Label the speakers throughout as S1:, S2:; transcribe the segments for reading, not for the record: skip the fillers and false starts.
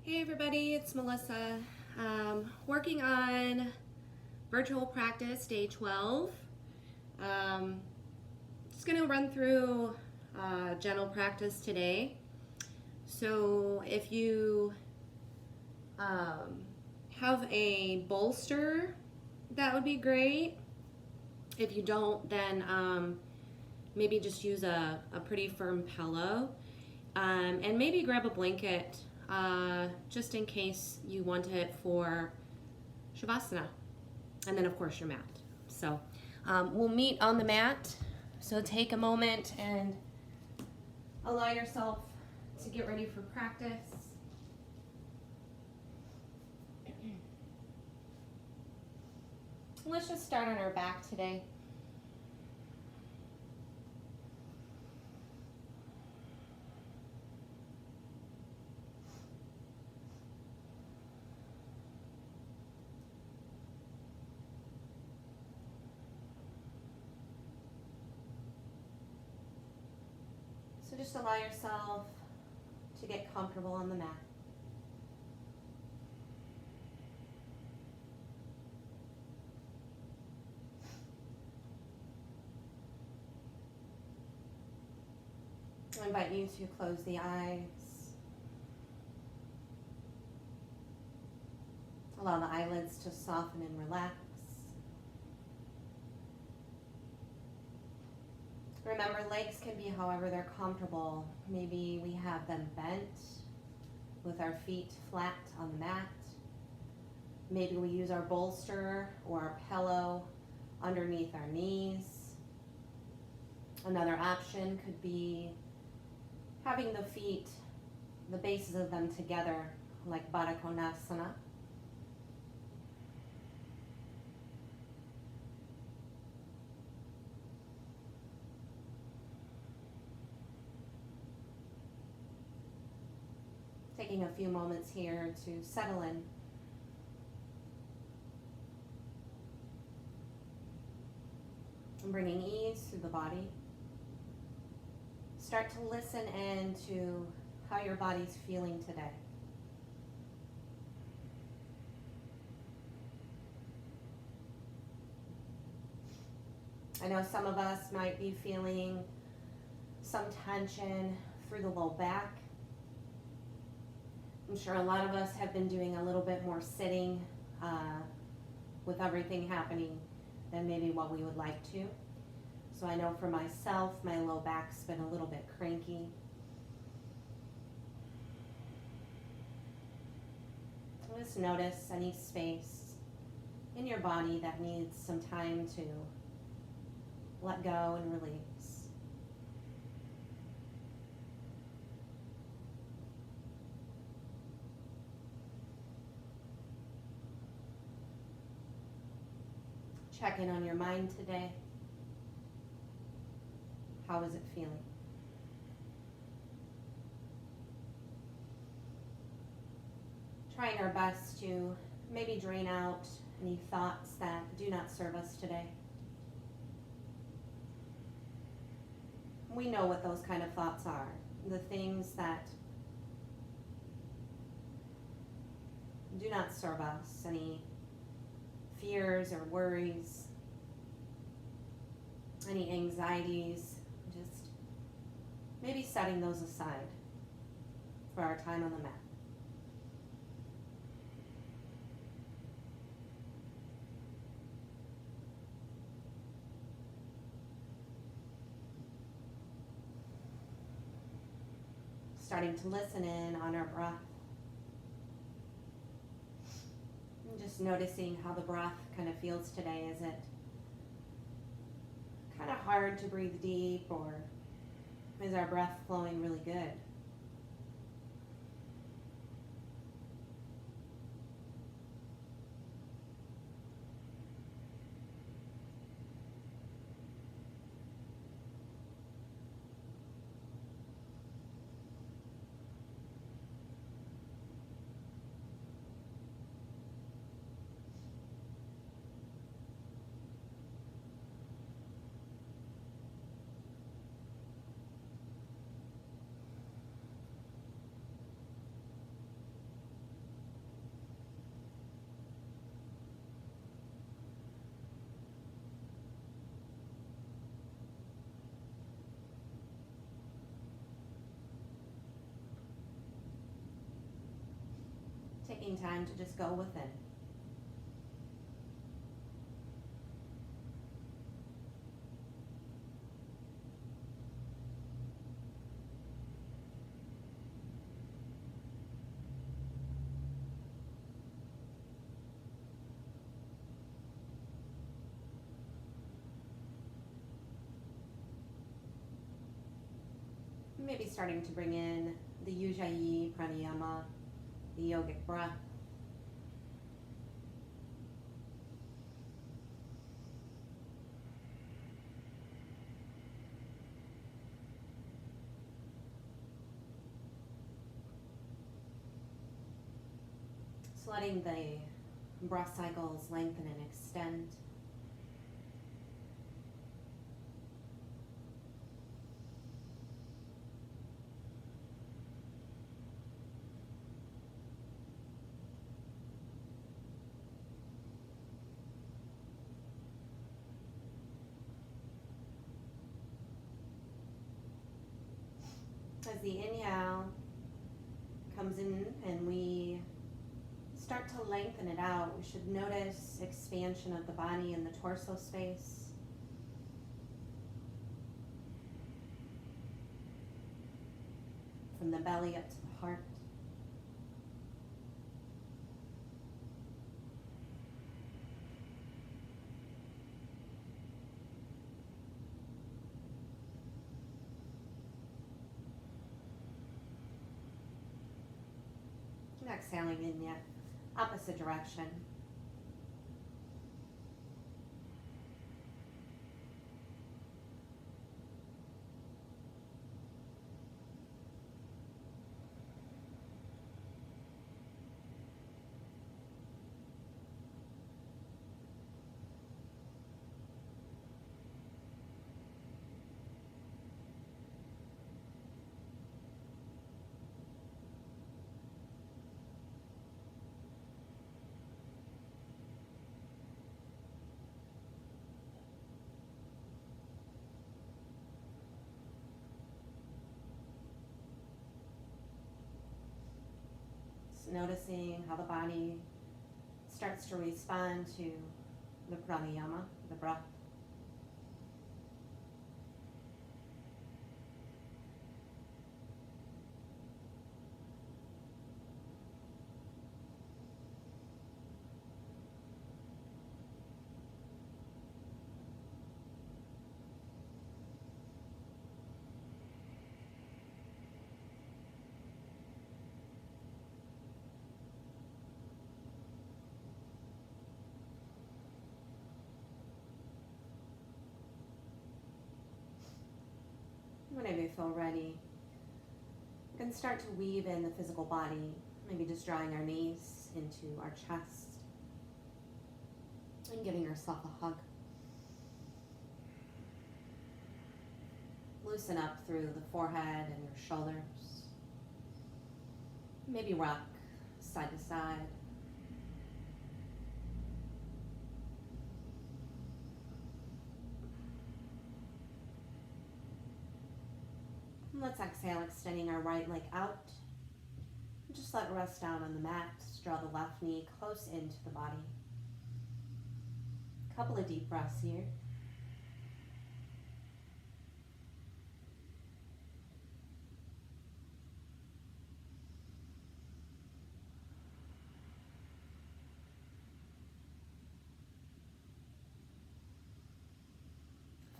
S1: Hey everybody, it's Melissa. Working on virtual practice day 12. Just gonna run through general practice today. So if you have a bolster, that would be great. If you don't, then maybe just use a pretty firm pillow. And maybe grab a blanket just in case you want it for Shavasana. And then of course your mat. So we'll meet on the mat. So take a moment and allow yourself to get ready for practice. Let's just start on our back today. So just allow yourself to get comfortable on the mat. I invite you to close the eyes. Allow the eyelids to soften and relax. Remember, legs can be however they're comfortable. Maybe we have them bent with our feet flat on the mat. Maybe we use our bolster or our pillow underneath our knees. Another option could be having the feet, the bases of them together, like Baddha Konasana. Taking a few moments here to settle in. And bringing ease through the body. Start to listen in to how your body's feeling today. I know some of us might be feeling some tension through the low back. I'm sure a lot of us have been doing a little bit more sitting with everything happening than maybe what we would like to. So I know for myself, my low back's been a little bit cranky. Just notice any space in your body that needs some time to let go and release. Check in on your mind today. How is it feeling? Trying our best to maybe drain out any thoughts that do not serve us today. We know what those kind of thoughts are. The things that do not serve us, any fears or worries, any anxieties, just maybe setting those aside for our time on the mat. Starting to listen in on our breath. And just noticing how the breath kind of feels today. Is it kind of hard to breathe deep, or is our breath flowing really good? taking time to just go within. Maybe starting to bring in the Ujjayi Pranayama, the yogic breath. Just letting the breath cycles lengthen and extend. As the inhale comes in and we start to lengthen it out, we should notice expansion of the body in the torso space. From the belly up to the heart. And exhaling in the opposite direction. Noticing how the body starts to respond to the pranayama, the breath. Whenever you feel ready, you can start to weave in the physical body, maybe just drawing our knees into our chest and giving yourself a hug. Loosen up through the forehead and your shoulders. Maybe rock side to side. Let's exhale, extending our right leg out. Just let it rest down on the mat. Draw the left knee close into the body. Couple of deep breaths here.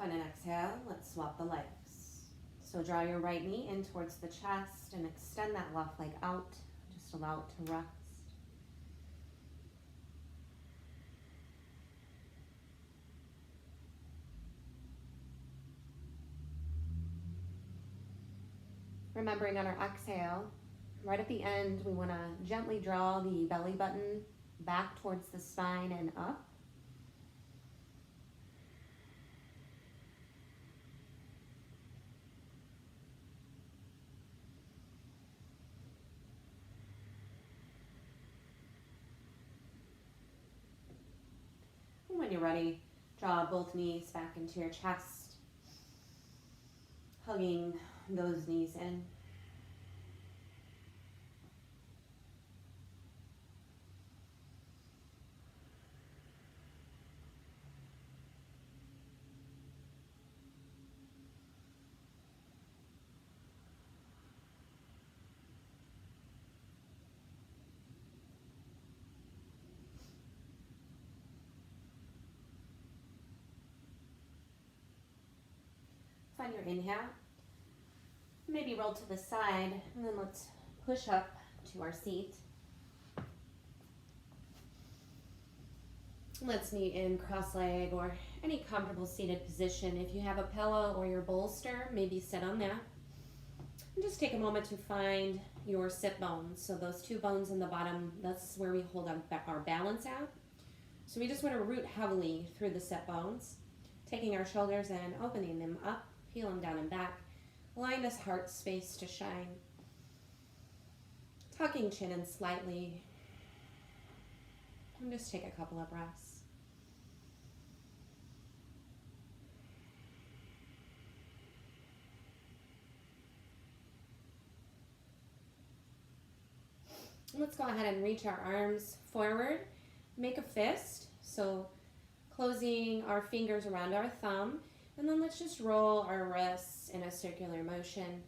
S1: On an exhale, let's swap the legs. So draw your right knee in towards the chest and extend that left leg out. Just allow it to rest. Remembering on our exhale, right at the end, we want to gently draw the belly button back towards the spine and up. When you're ready, draw both knees back into your chest, hugging those knees in. find your inhale. Maybe roll to the side, and then let's push up to our seat. Let's meet in cross leg or any comfortable seated position. If you have a pillow or your bolster, maybe sit on that. And just take a moment to find your sit bones. So those two bones in the bottom, that's where we hold our balance at. So we just want to root heavily through the sit bones, taking our shoulders and opening them up, peel them down and back, allowing this heart space to shine. Tucking chin in slightly. And just take a couple of breaths. Let's go ahead and reach our arms forward. Make a fist, so closing our fingers around our thumb, and then let's just roll our wrists in a circular motion.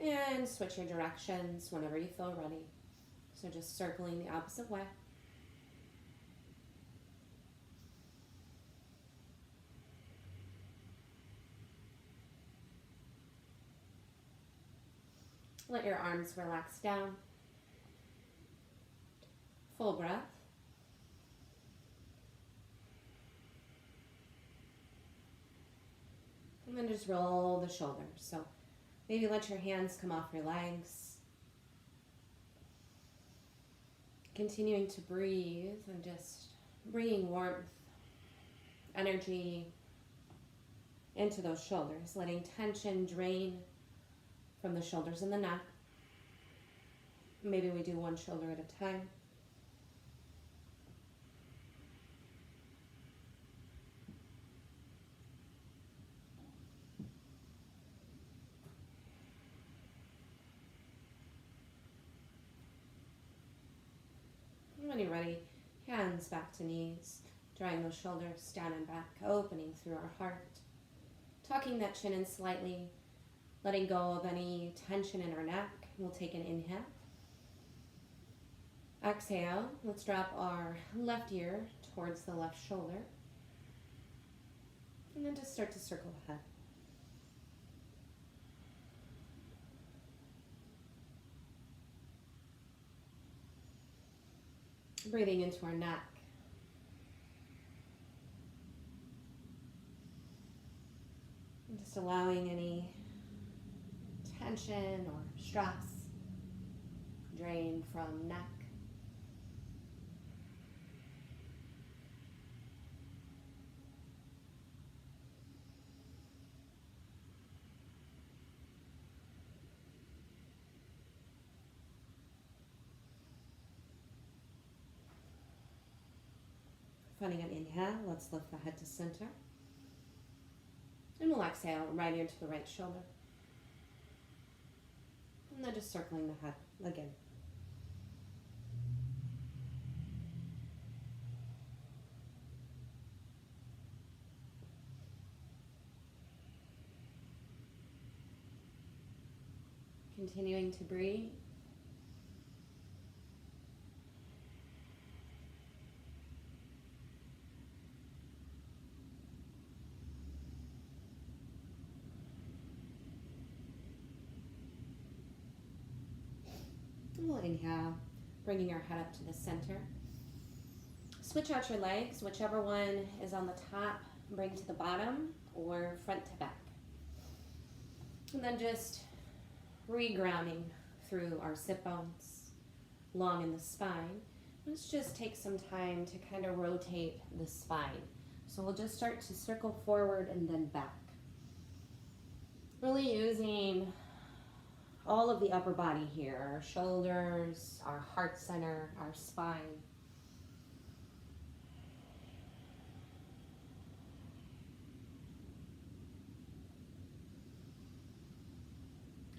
S1: And switch your directions whenever you feel ready. So just circling the opposite way. Let your arms relax down. Full breath. And then just roll the shoulders. So maybe let your hands come off your legs. Continuing to breathe and just bringing warmth, energy into those shoulders, letting tension drain from the shoulders and the neck. Maybe we do one shoulder at a time. When you're ready, hands back to knees, drawing those shoulders down and back, opening through our heart. Tucking that chin in slightly, letting go of any tension in our neck. We'll take an inhale. Exhale, let's drop our left ear towards the left shoulder. And then just start to circle the head. Breathing into our neck. And just allowing any tension or stress drain from neck. Finding an inhale, let's lift the head to center. And we'll exhale right ear to the right shoulder. And then just circling the head again. Continuing to breathe. We'll inhale, bringing our head up to the center. Switch out your legs, whichever one is on the top, bring to the bottom or front to back. And then just regrounding through our sit bones, long in the spine. Let's just take some time to kind of rotate the spine. So we'll just start to circle forward and then back. Really using all of the upper body here, our shoulders, our heart center, our spine.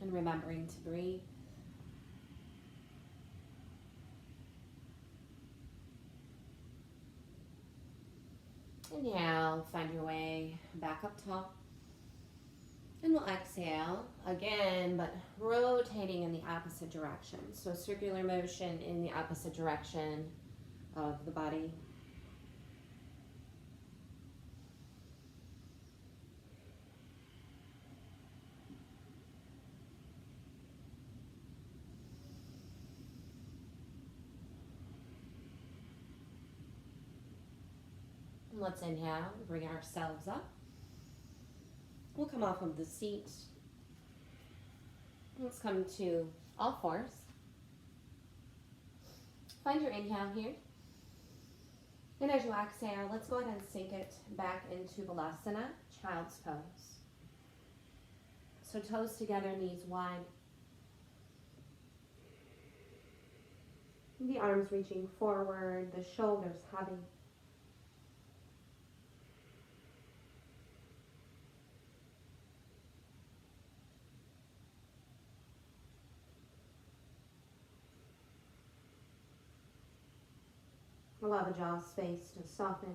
S1: And remembering to breathe. Inhale, find your way back up tall. And we'll exhale again, but rotating in the opposite direction. So circular motion in the opposite direction of the body. And let's inhale, bring ourselves up. We'll come off of the seat. Let's come to all fours. Find your inhale here. And as you exhale, let's go ahead and sink it back into Balasana, child's pose. So toes together, knees wide. The arms reaching forward, the shoulders heavy. Allow the jaw space to soften.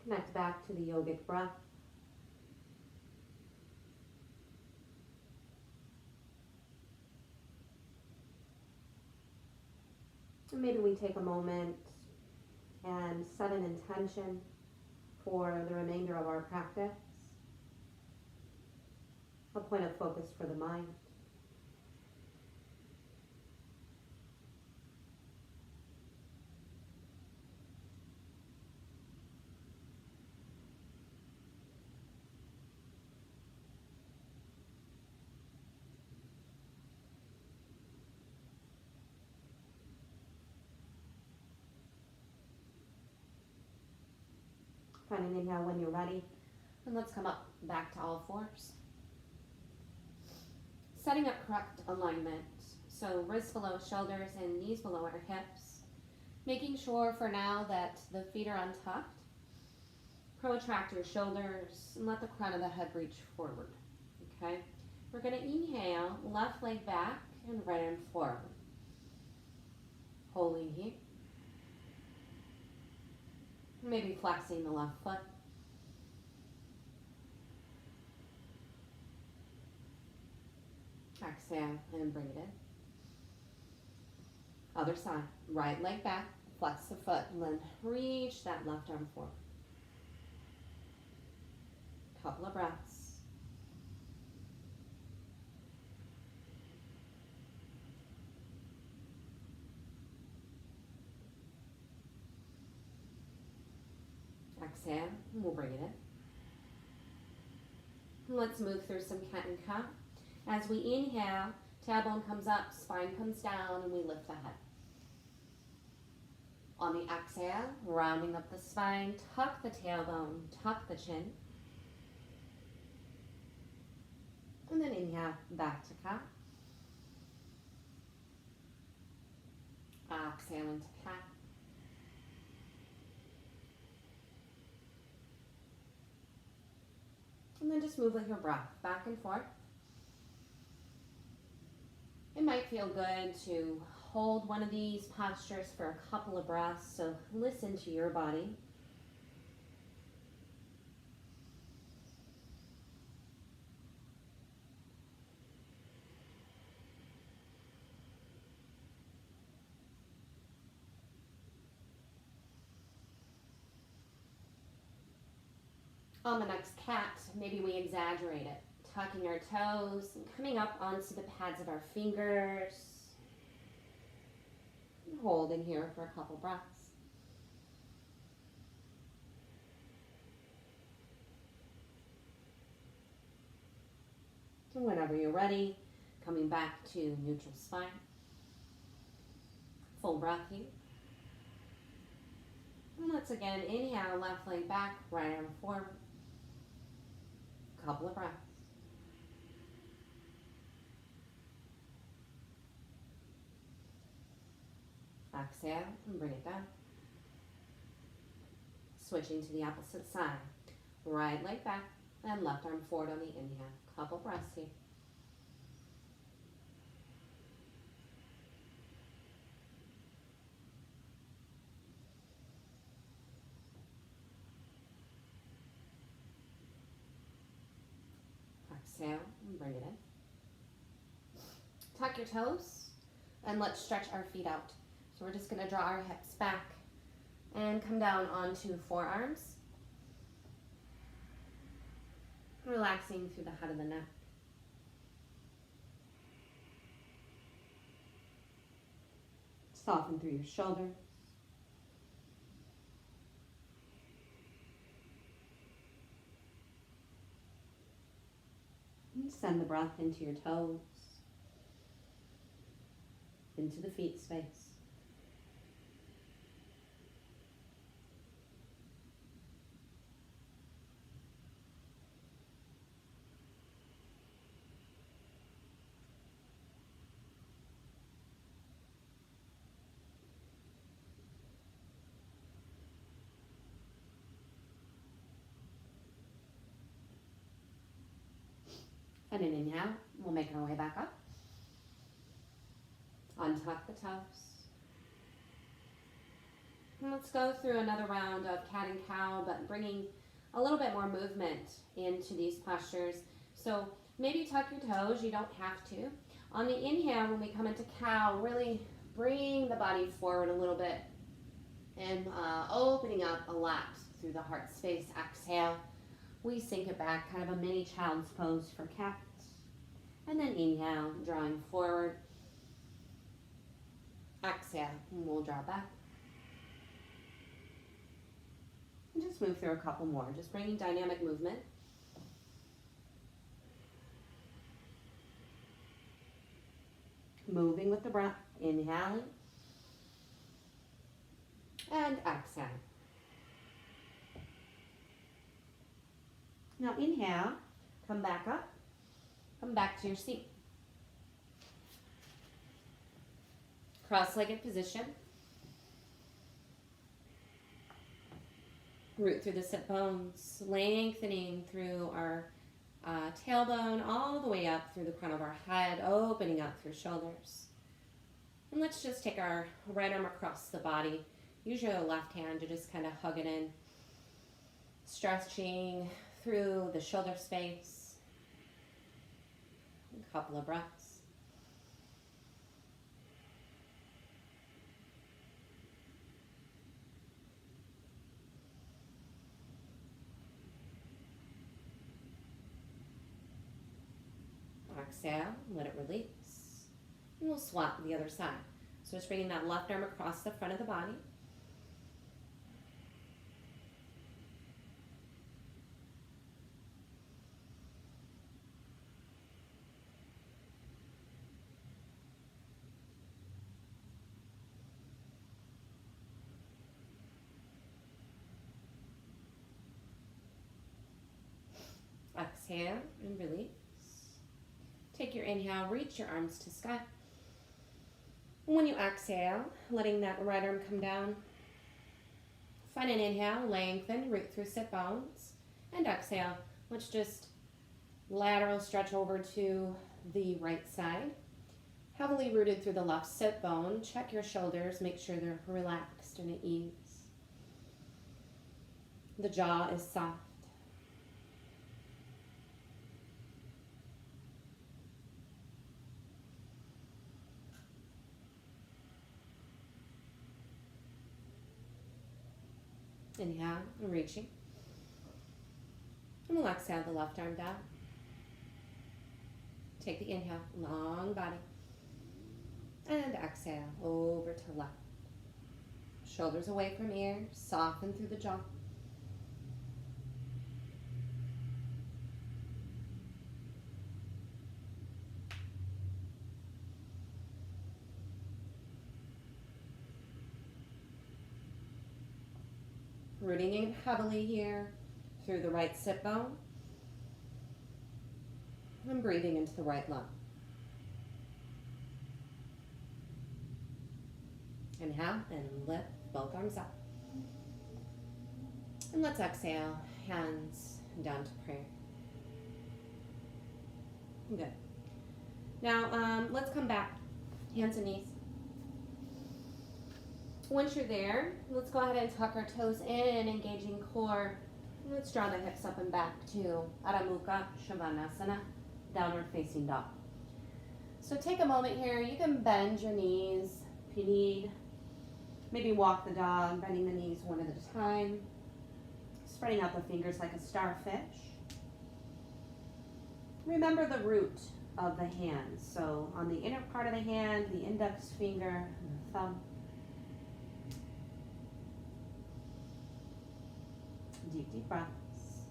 S1: Connect back to the yogic breath. And maybe we take a moment and set an intention for the remainder of our practice. A point of focus for the mind. Find an inhale when you're ready. And let's come up back to all fours. Setting up correct alignment. So wrists below shoulders and knees below our hips. Making sure for now that the feet are untucked. Protract your shoulders and let the crown of the head reach forward. Okay? We're going to inhale, left leg back and right arm forward. Holding here. Maybe flexing the left foot. Exhale and bring it in. Other side. Right leg back, flex the foot, and then reach that left arm forward. Couple of breaths. Exhale, and we'll bring it in. Let's move through some cat and cow. As we inhale, tailbone comes up, spine comes down, and we lift the head. On the exhale, rounding up the spine, tuck the tailbone, tuck the chin. And then inhale, back to cow. Exhale into cat. And then just move with your breath, back and forth. It might feel good to hold one of these postures for a couple of breaths, so listen to your body. On the next cat, maybe we exaggerate it, tucking our toes and coming up onto the pads of our fingers. And holding here for a couple breaths. And whenever you're ready, coming back to neutral spine. Full breath here. And let's again inhale, left leg back, right arm forward. Couple of breaths. Exhale and bring it down. Switching to the opposite side. Right leg back and left arm forward on the inhale. Couple breaths here. Exhale and bring it in. Tuck your toes and let's stretch our feet out. So we're just going to draw our hips back and come down onto forearms. Relaxing through the head of the neck. Soften through your shoulders. And send the breath into your toes, into the feet space. And an inhale, we'll make our way back up. Untuck the toes. And let's go through another round of cat and cow, but bringing a little bit more movement into these postures. So maybe tuck your toes, you don't have to. On the inhale, when we come into cow, really bring the body forward a little bit and opening up a lot through the heart space. Exhale. We sink it back, kind of a mini child's pose for cat. And then inhale, drawing forward. Exhale, and we'll draw back. And just move through a couple more, just bringing dynamic movement. Moving with the breath, inhaling. And exhale. Now inhale, come back up, come back to your seat. Cross-legged position. Root through the sit bones, lengthening through our tailbone all the way up through the crown of our head, opening up through shoulders. And let's just take our right arm across the body. Use your left hand to just kind of hug it in. Stretching through the shoulder space. A couple of breaths. Exhale, let it release. And we'll swap the other side. So just bringing that left arm across the front of the body. Exhale and release. Take your inhale, reach your arms to sky. When you exhale, letting that right arm come down. Find an inhale, lengthen, root through sit bones. And exhale, let's just lateral stretch over to the right side. Heavily rooted through the left sit bone. Check your shoulders, make sure they're relaxed and at ease. The jaw is soft. Inhale and reaching. And we'll exhale the left arm down. Take the inhale, long body. And exhale, over to left. Shoulders away from ears, soften through the jaw. Rooting in heavily here through the right sit bone. And breathing into the right lung. Inhale and lift both arms up. And let's exhale, hands down to prayer. Good. Now let's come back, hands and knees. Once you're there, let's go ahead and tuck our toes in, engaging core. Let's draw the hips up and back to Adho Mukha Svanasana, downward facing dog. So take a moment here. You can bend your knees if you need. Maybe walk the dog, bending the knees one at a time. Spreading out the fingers like a starfish. Remember the root of the hand. So on the inner part of the hand, the index finger and the thumb. Deep, deep breaths.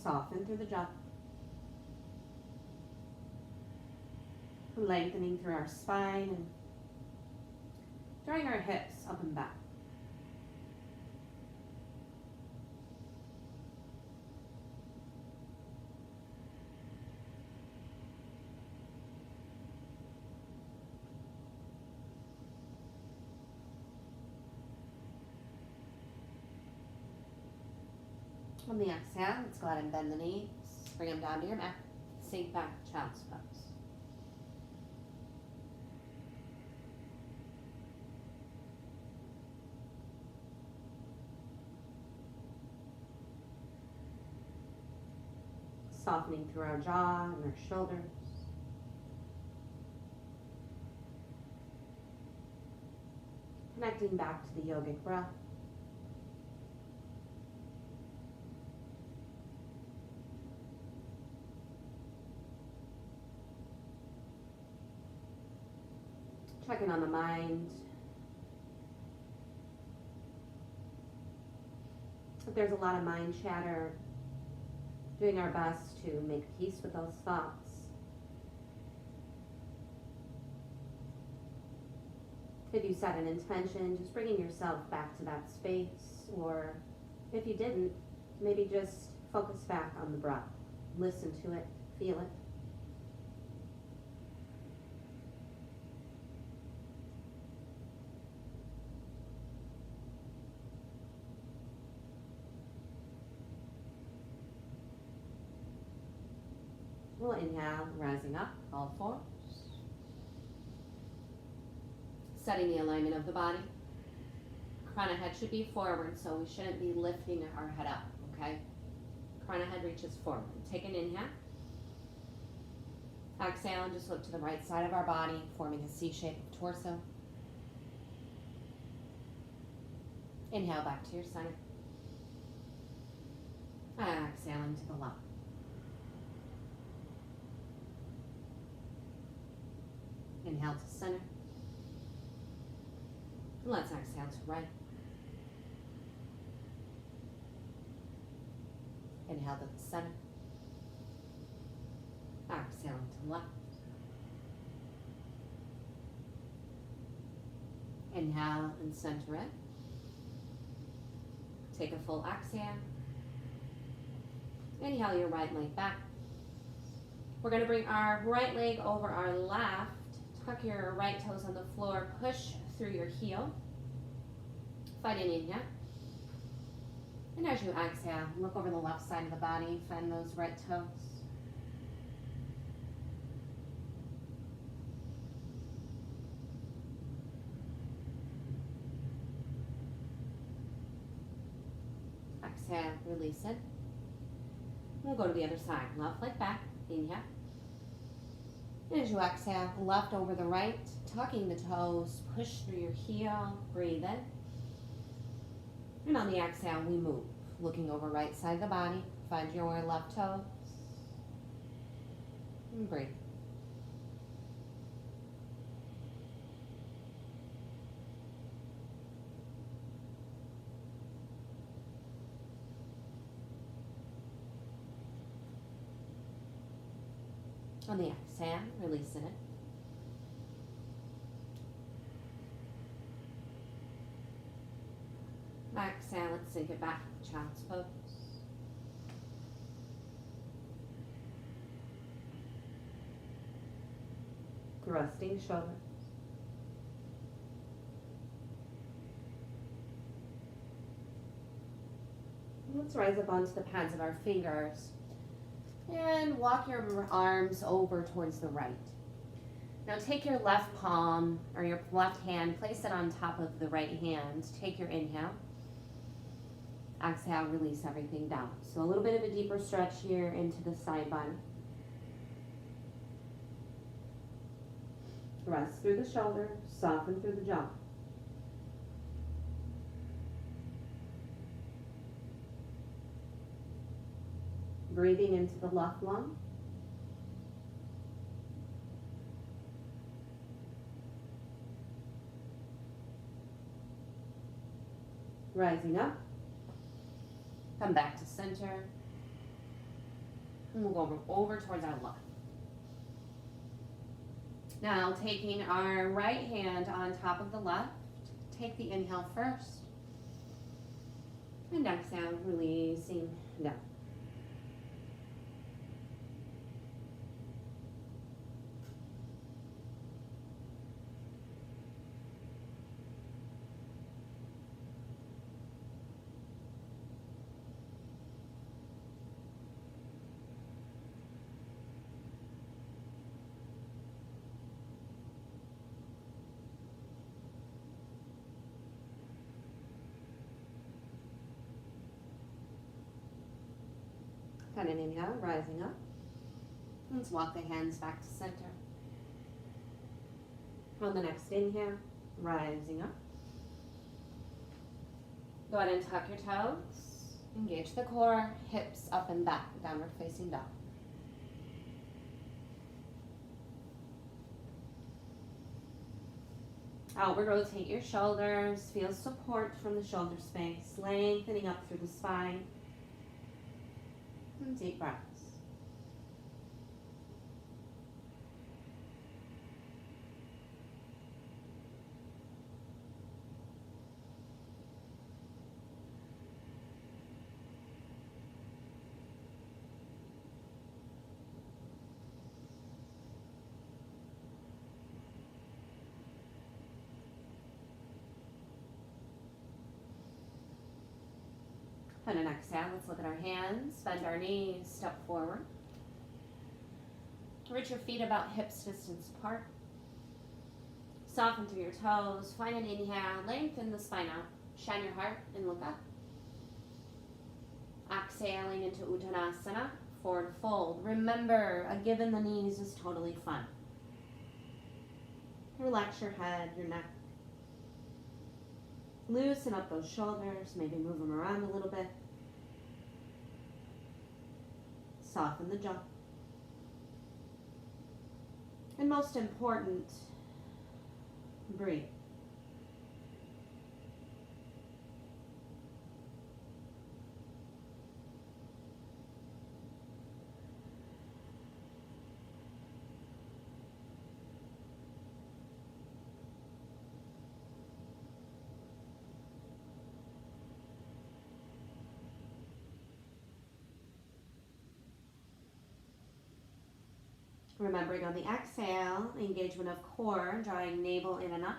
S1: Soften through the jaw. Lengthening through our spine and drawing our hips up and back. On the exhale, let's go ahead and bend the knees. Bring them down to your mat. Sink back, child's pose. Softening through our jaw and our shoulders. Connecting back to the yogic breath. Checking on the mind. If there's a lot of mind chatter, doing our best to make peace with those thoughts. If you set an intention, just bringing yourself back to that space, or if you didn't, maybe just focus back on the breath. Listen to it, feel it. We'll inhale, rising up, all fours. Setting the alignment of the body. Crown of head should be forward, so we shouldn't be lifting our head up, okay? Crown of head reaches forward. Take an inhale. Exhale and just look to the right side of our body, forming a C shape of torso. Inhale back to your center. Exhaling to the left. Inhale to center. And let's exhale to right. Inhale to the center. Exhaling to left. Inhale and center it. Take a full exhale. Inhale your right leg back. We're going to bring our right leg over our left. Tuck your right toes on the floor. Push through your heel. Find an inhale. And as you exhale, look over the left side of the body. Find those right toes. Exhale, release it. We'll go to the other side. Left leg back. Inhale. And as you exhale, left over the right, tucking the toes, push through your heel, breathe in. And on the exhale, we move. Looking over right side of the body, find your left toes. And breathe. On the exhale, releasing it. Exhale, let's sink it back to child's pose. Resting shoulders. Let's rise up onto the pads of our fingers. And walk your arms over towards the right. Now take your left palm or your left hand, place it on top of the right hand. Take your inhale. Exhale, release everything down. So a little bit of a deeper stretch here into the side body. Rest through the shoulder, soften through the jaw. Breathing into the left lung. Rising up. Come back to center. And we'll go over towards our left. Now taking our right hand on top of the left, take the inhale first. And exhale, releasing down. Kind of inhale, rising up. Let's walk the hands back to center. On the next inhale, rising up. Go ahead and tuck your toes. Engage the core, hips up and back, downward facing dog. Outward rotate your shoulders. Feel support from the shoulder space, lengthening up through the spine. And deep breaths. And an exhale, let's look at our hands, bend our knees, step forward. Reach your feet about hips distance apart. Soften through your toes, find an inhale, lengthen the spine out, shine your heart and look up. Exhaling into Uttanasana, forward fold. Remember, a give in the knees is totally fun. Relax your head, your neck. Loosen up those shoulders, maybe move them around a little bit. Soften the jaw. And most important, breathe. Remembering on the exhale, engagement of core, drawing navel in and up.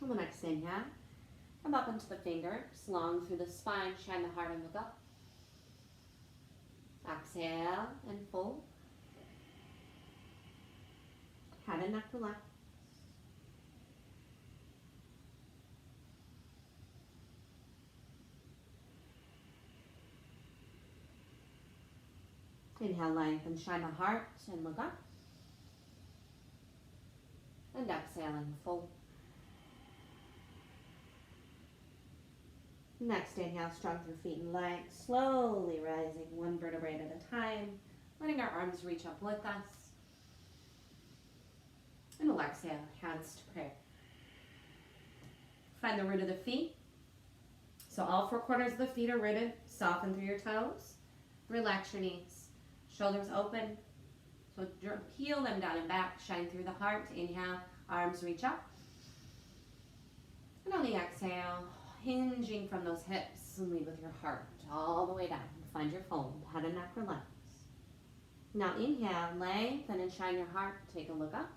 S1: On the next inhale, come up into the fingers, long through the spine, shine the heart and look up. Exhale and fold. Head and neck relax. Inhale, lengthen, shine the heart and look up. And exhale and fold. Next inhale, strong through feet and legs, slowly rising one vertebrae at a time, letting our arms reach up with us. And we'll exhale, hands to prayer. Find the root of the feet. So all 4 corners of the feet are rooted. Soften through your toes. Relax your knees. Shoulders open. So peel them down and back. Shine through the heart. Inhale, arms reach up. And on the exhale, hinging from those hips, and lead with your heart all the way down. Find your fold. Head and neck relax. Now inhale, lengthen and shine your heart. Take a look up.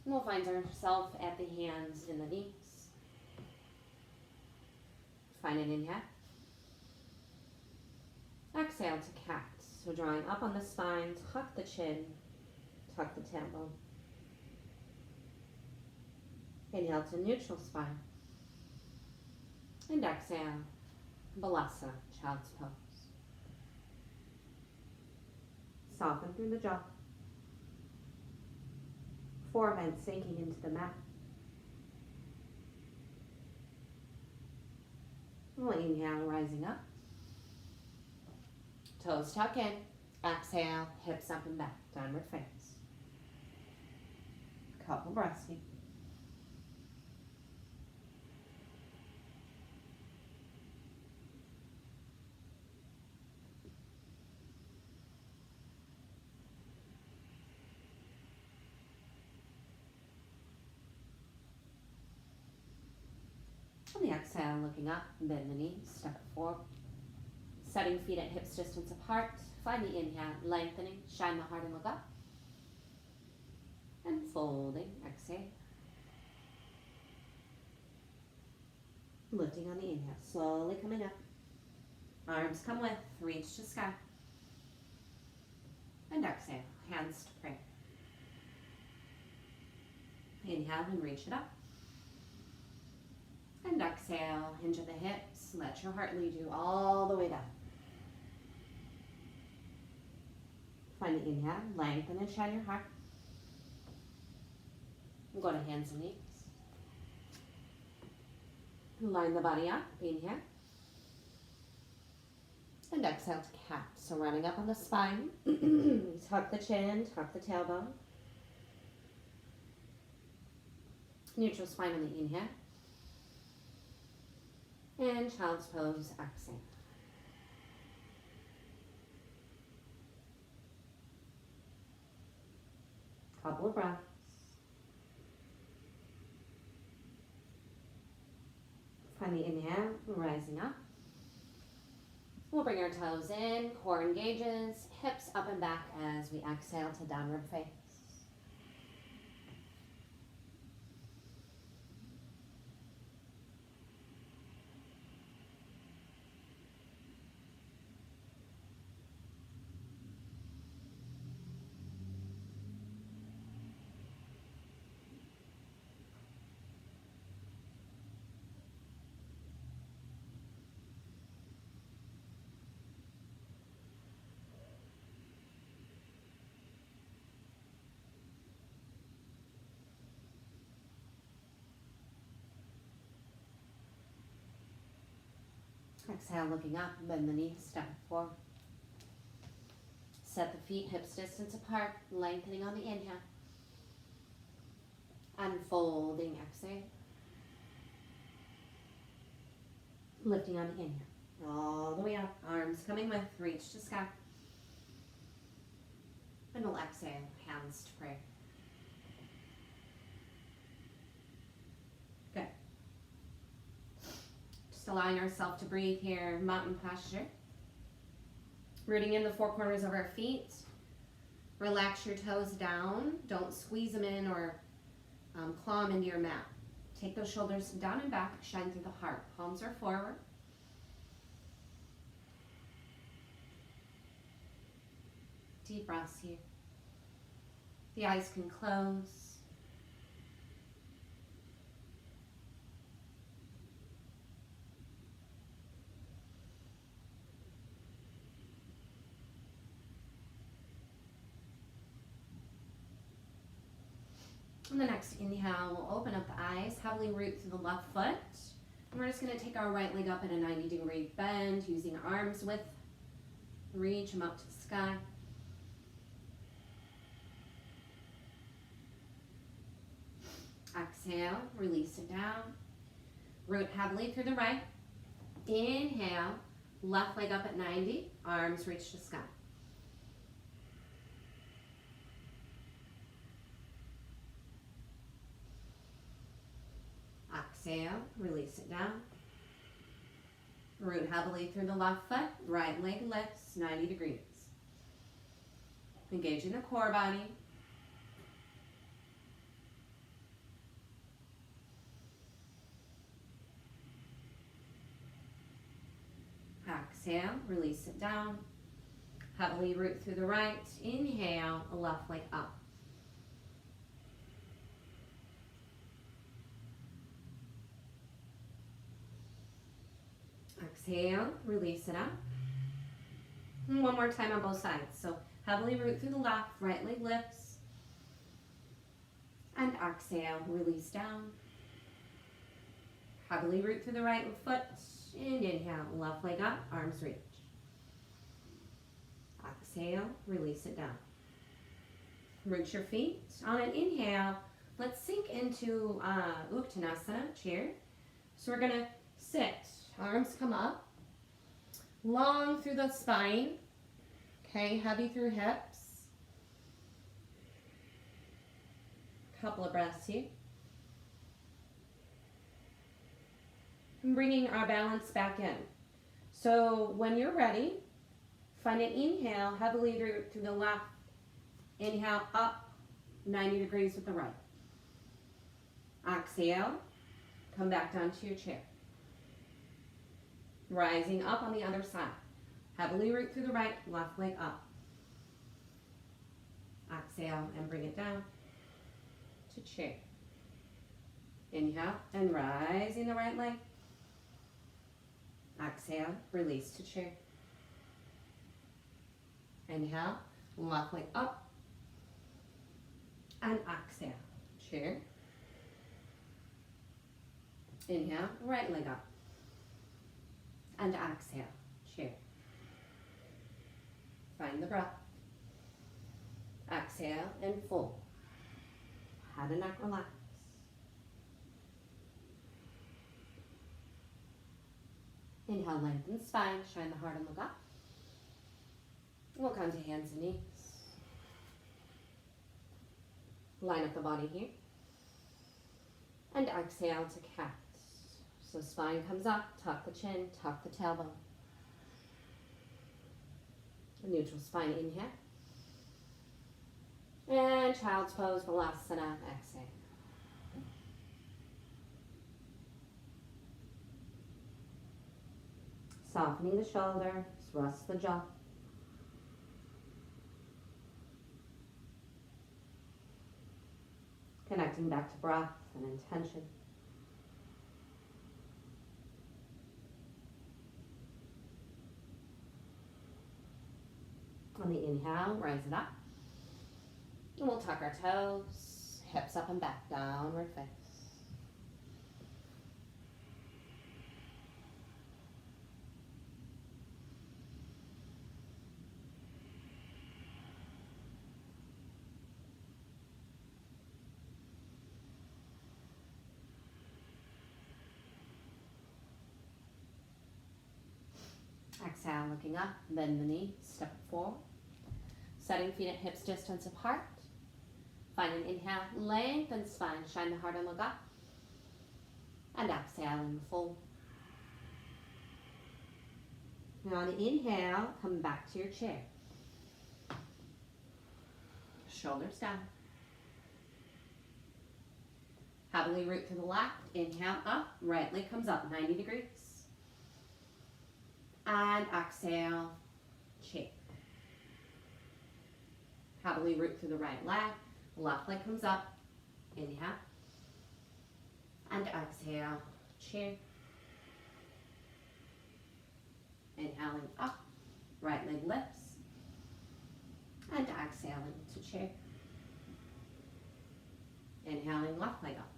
S1: And we'll find ourselves at the hands and the knees. Find an inhale. Exhale to cat. So drawing up on the spine, tuck the chin, tuck the tailbone. Inhale to neutral spine. And exhale, Balasana, child's pose. Soften through the jaw. Forehead sinking into the mat. Inhale, rising up. Toes tuck in. Exhale, hips up and back. Downward face. Couple breaths here. On the exhale, looking up, bend the knees, step forward. Setting feet at hips distance apart. Find the inhale, lengthening, shine the heart and look up. And folding, exhale. Lifting on the inhale, slowly coming up. Arms come with, reach to sky. And exhale, hands to prayer. Inhale and reach it up. And exhale, hinge at the hips. Let your heart lead you all the way down. Find the inhale, lengthen and shine your heart. Go to hands and knees. Line the body up, inhale. And exhale to cat. So running up on the spine. Tuck the chin, tuck the tailbone. Neutral spine on the inhale. And child's pose, exhale. Couple of breaths. Find the inhale, rising up. We'll bring our toes in, core engages, hips up and back as we exhale to downward face. Exhale, looking up, bend the knees, step forward. Set the feet hips distance apart, lengthening on the inhale. Unfolding, exhale. Lifting on the inhale. All the way up, arms coming with, reach to sky. And we'll exhale, hands to prayer. Good. Just allowing ourselves to breathe here, mountain posture. Rooting in the four corners of our feet. Relax your toes down. Don't squeeze them in or claw them into your mat. Take those shoulders down and back, shine through the heart. Palms are forward. Deep breaths here. The eyes can close. On the next inhale, we'll open up the eyes, heavily root through the left foot. And we're just going to take our right leg up in a 90-degree bend, using arms width. Reach them up to the sky. Exhale, release it down. Root heavily through the right. Inhale, left leg up at 90, arms reach to sky. Exhale, release it down. Root heavily through the left foot, right leg lifts 90 degrees. Engaging the core body. exhale, release it down. Heavily root through the right. Inhale, left leg up. Exhale, release it up. And one more time on both sides. So heavily root through the left, right leg lifts. And exhale, release down. Heavily root through the right foot. And inhale, left leg up, arms reach. Exhale, release it down. Root your feet. On an inhale, let's sink into Uttanasana, chair. So we're gonna sit, arms come up, long through the spine, okay, heavy through hips. Couple of breaths here. And bringing our balance back in. So when you're ready, find an inhale, heavily root through the left. Inhale up, 90 degrees with the right. Exhale, come back down to your chair. Rising up on the other side. Heavily root through the right, left leg up. Exhale and bring it down to chair. Inhale and rising the right leg. Exhale, release to chair. Inhale, left leg up. And exhale, chair. Inhale, right leg up. And exhale, chair. Find the breath. Exhale and fold. Head and neck relax. Inhale, lengthen spine, shine the heart and look up. We'll come to hands and knees. Line up the body here. And exhale to cat. So spine comes up, tuck the chin, tuck the tailbone. Neutral spine, inhale. And child's pose, Balasana, exhale. Softening the shoulders, rest the jaw. Connecting back to breath and intention. On the inhale, rise it up. And we'll tuck our toes, hips up and back, downward face. Exhale, looking up, bend the knee, step forward. Setting feet at hips distance apart. Find an inhale, lengthen spine, shine the heart and look up. And exhaling, fold. Now on the inhale, come back to your chair. Shoulders down. Heavily root through the left, inhale up, right leg comes up, 90 degrees. And exhale, chair. Heavily root through the right leg, left leg comes up, inhale. And exhale, chair. Inhaling up, right leg lifts. And exhaling to chair. Inhaling, left leg up.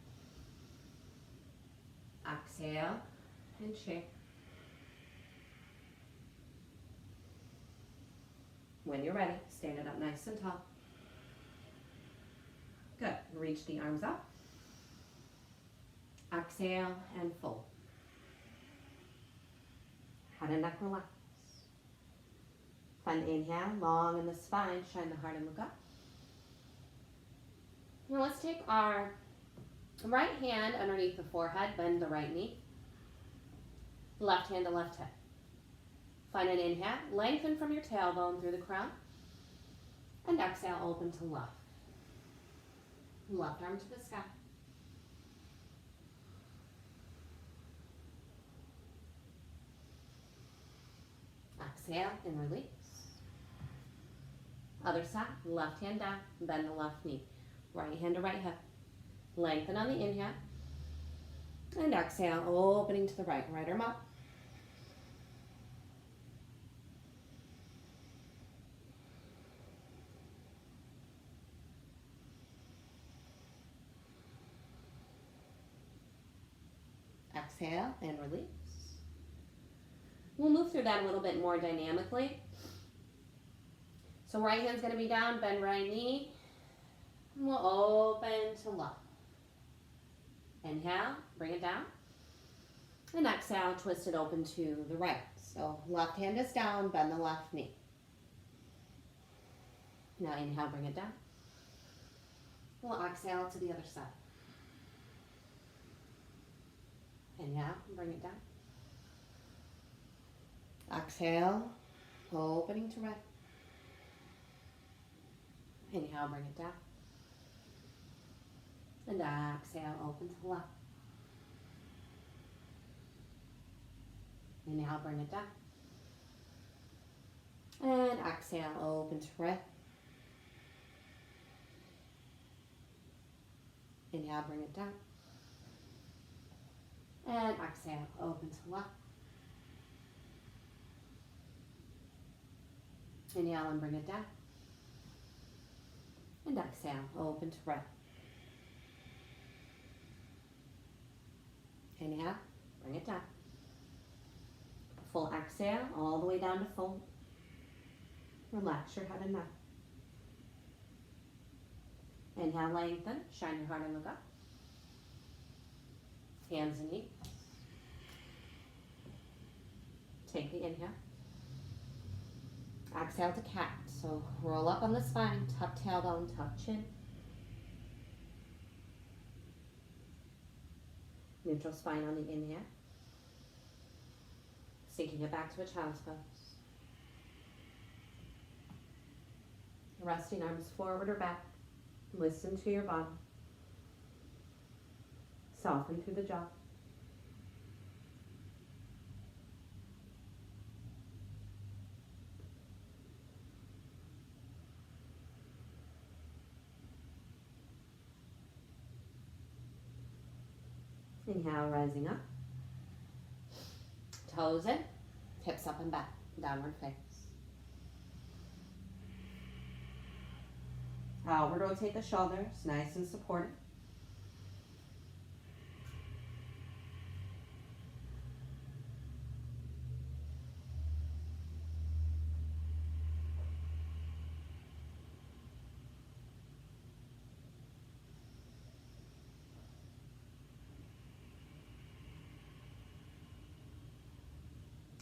S1: Exhale and chair. When you're ready, stand it up nice and tall. Good. Reach the arms up. Exhale and fold. Head and neck relax. Find inhale, long in the spine, shine the heart and look up. Now let's take our right hand underneath the forehead, bend the right knee. Left hand to left hip. Find an inhale, lengthen from your tailbone through the crown. And exhale, open to left. Left arm to the sky. exhale and release. Other side, left hand down, bend the left knee. Right hand to right hip. Lengthen on the inhale. And exhale, opening to the right. Right arm up. Exhale and release. We'll move through that a little bit more dynamically. So right hand's going to be down, bend right knee. And we'll open to left. Inhale, bring it down. And exhale, twist it open to the right. So left hand is down, bend the left knee. Now inhale, bring it down. We'll exhale to the other side. Inhale, bring it down. Exhale, opening to right. Inhale, bring it down. And exhale, open to left. Inhale, bring it down. And exhale, open to right. Inhale, bring it down. And exhale, open to left. Inhale and bring it down. And exhale, open to right. Inhale, bring it down. Full exhale, all the way down to fold. Relax your head and neck. Inhale, lengthen, shine your heart and look up. Hands and knees. Take the inhale. Exhale to cat. So roll up on the spine, tuck tailbone, tuck chin. Neutral spine on the inhale. Sinking it back to a child's pose. Resting arms forward or back. Listen to your body. Soften through the jaw. Inhale, rising up. Toes in, hips up and back, downward face. Outward rotate the shoulders, nice and supported.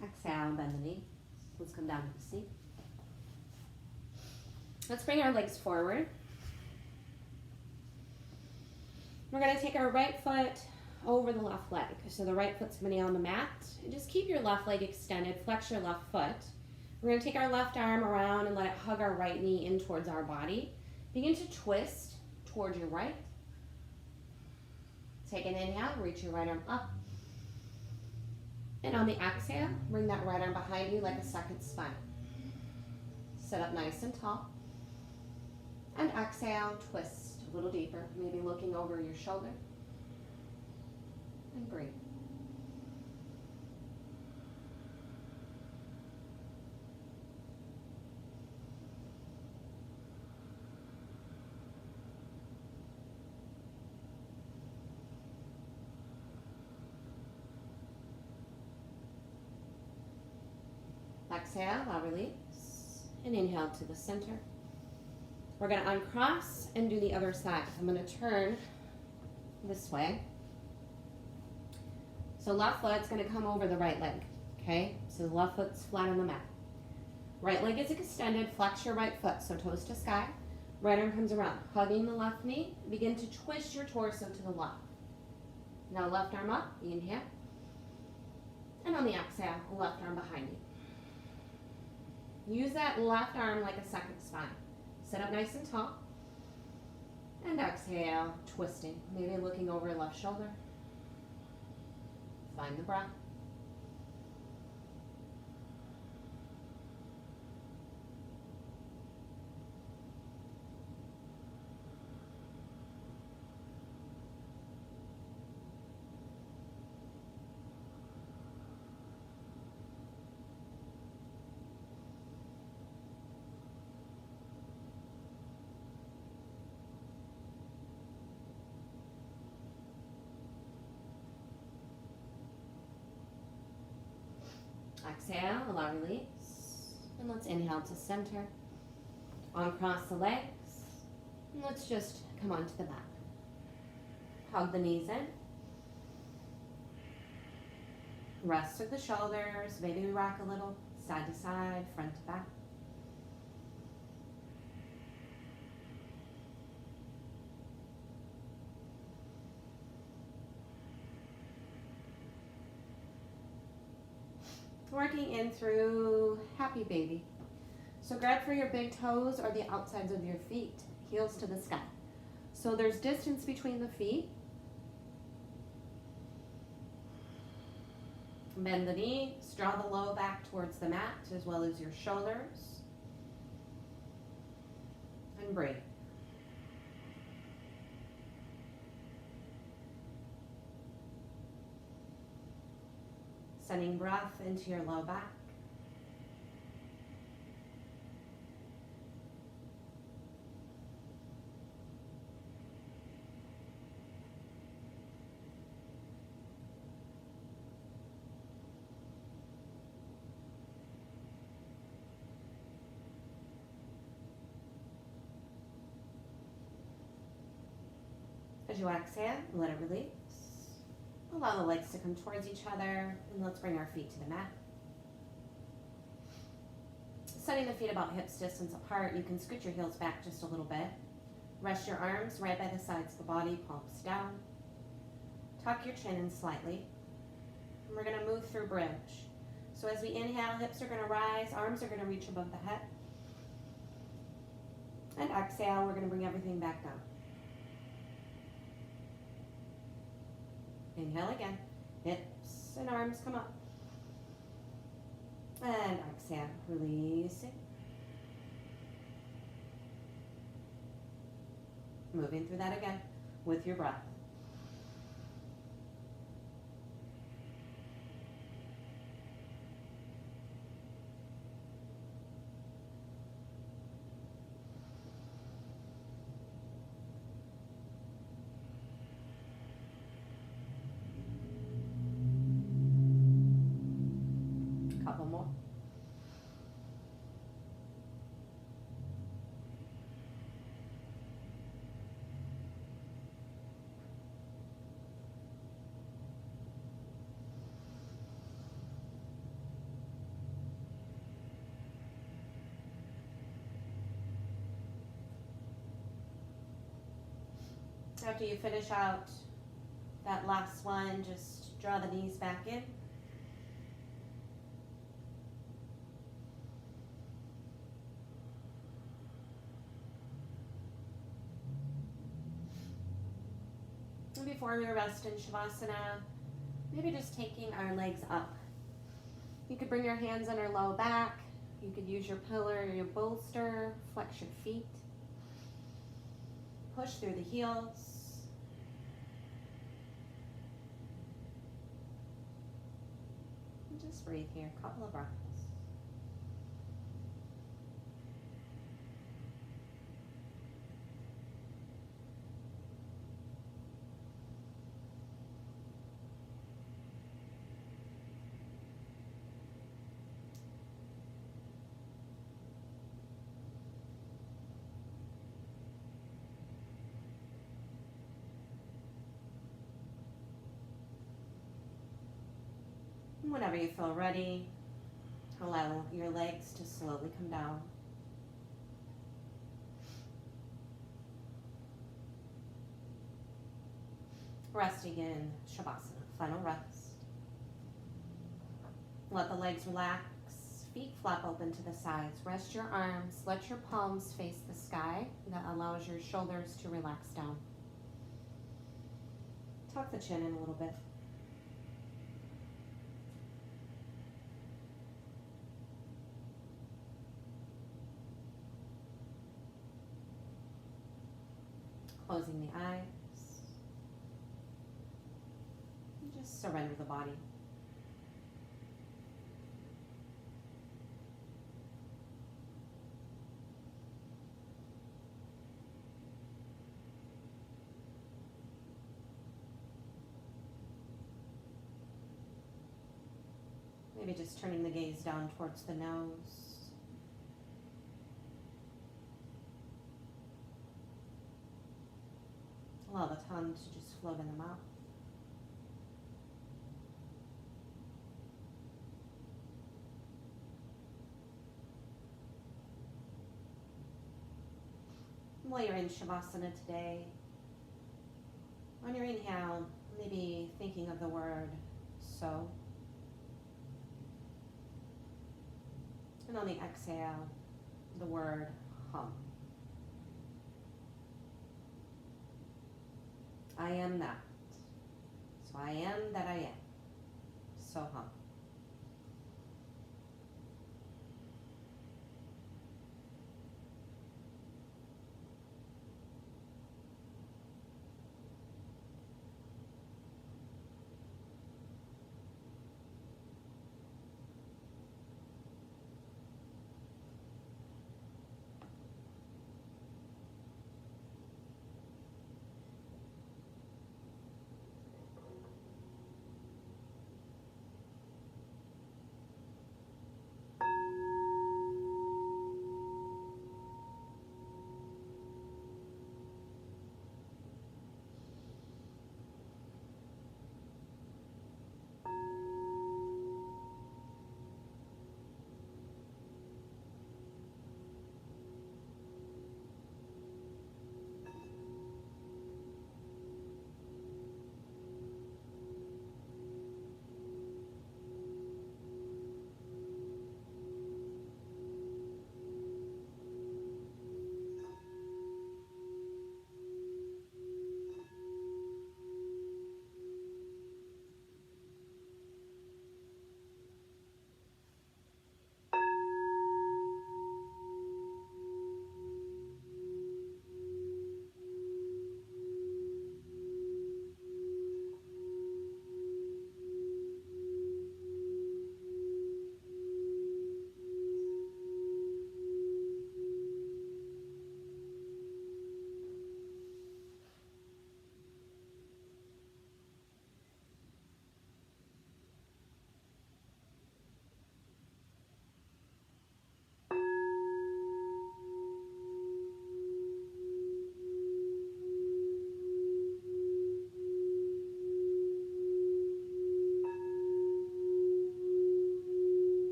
S1: Exhale, bend the knees. Let's come down to the seat. Let's bring our legs forward. We're going to take our right foot over the left leg. So the right foot's going to be on the mat. And just keep your left leg extended. Flex your left foot. We're going to take our left arm around and let it hug our right knee in towards our body. Begin to twist towards your right. Take an inhale, reach your right arm up. And on the exhale, bring that right arm behind you like a second spine. Sit up nice and tall. And exhale, twist a little deeper, maybe looking over your shoulder. And breathe. Exhale, I'll release. And inhale to the center. We're going to uncross and do the other side. I'm going to turn this way. So left foot's going to come over the right leg. Okay? So the left foot's flat on the mat. Right leg is extended. Flex your right foot. So toes to sky. Right arm comes around. Hugging the left knee. Begin to twist your torso to the left. Now left arm up. Inhale. And on the exhale, left arm behind you. Use that left arm like a second spine. Sit up nice and tall. And exhale, twisting. Maybe looking over your left shoulder. Find the breath. exhale, allow release. And let's inhale to center. Uncross the legs. And let's just come onto the mat. Hug the knees in. Rest of the shoulders. Maybe we rock a little side to side, front to back. Working in through happy baby. So grab for your big toes or the outsides of your feet, heels to the sky. So there's distance between the feet. Bend the knees, draw the low back towards the mat as well as your shoulders. And breathe. Sending breath into your low back. As you exhale, let it release. Allow the legs to come towards each other, and let's bring our feet to the mat. Setting the feet about hips distance apart, you can scoot your heels back just a little bit. Rest your arms right by the sides of the body, palms down. Tuck your chin in slightly. And we're going to move through bridge. So as we inhale, hips are going to rise, arms are going to reach above the head. And exhale, we're going to bring everything back down. Inhale again, hips and arms come up. And exhale, releasing. Moving through that again with your breath. Couple more. After you finish out that last one, just draw the knees back in. And before we rest in Shavasana, maybe just taking our legs up. You could bring your hands on our low back. You could use your pillow or your bolster, flex your feet. Push through the heels. And just breathe here, a couple of breaths. Whenever you feel ready, allow your legs to slowly come down. Resting in Shavasana, final rest. Let the legs relax, feet flap open to the sides. Rest your arms, let your palms face the sky. That allows your shoulders to relax down. Tuck the chin in a little bit. Closing the eyes. And just surrender the body. Maybe just turning the gaze down towards the nose. Allow the tongue to just float in the mouth. While you're in Shavasana today, on your inhale, maybe thinking of the word so. And on the exhale, the word hum. I am that. So I am that I am. So hum.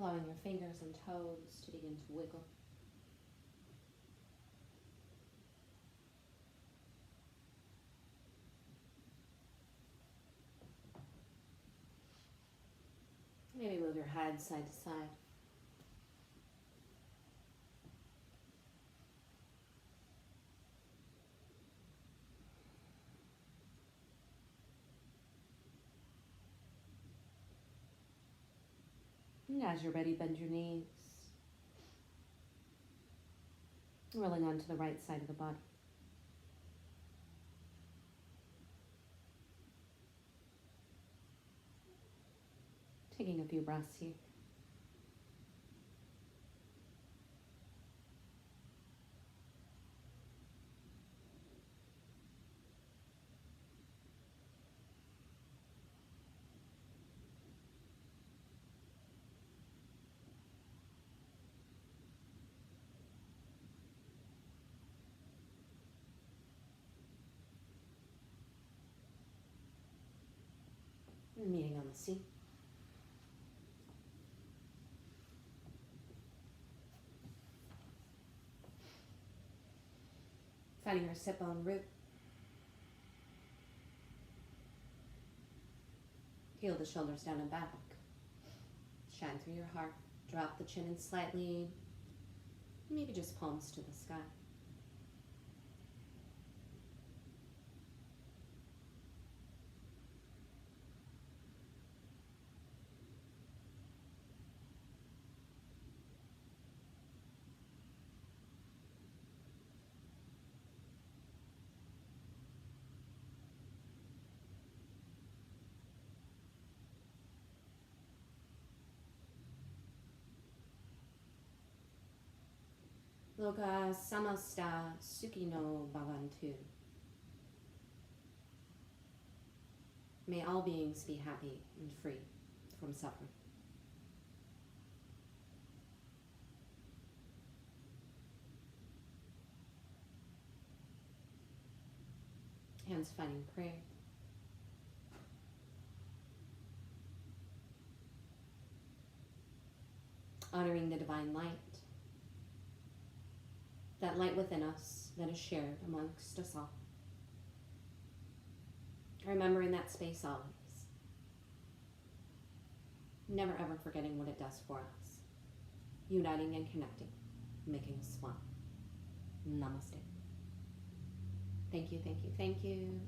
S1: Allowing your fingers and toes to begin to wiggle. Maybe move your head side to side. And as you're ready, bend your knees. Rolling onto the right side of the body. Taking a few breaths here. Meeting on the sea. Finding your sit bone root. Heel the shoulders down and back. Shine through your heart. Drop the chin in slightly. Maybe just palms to the sky. Loka samasta sukino bhavantu. May all beings be happy and free from suffering. Hands finding prayer. Honoring the divine light. That light within us that is shared amongst us all. Remembering that space always. Never ever forgetting what it does for us. Uniting and connecting, making us one. Namaste. Thank you, thank you, thank you.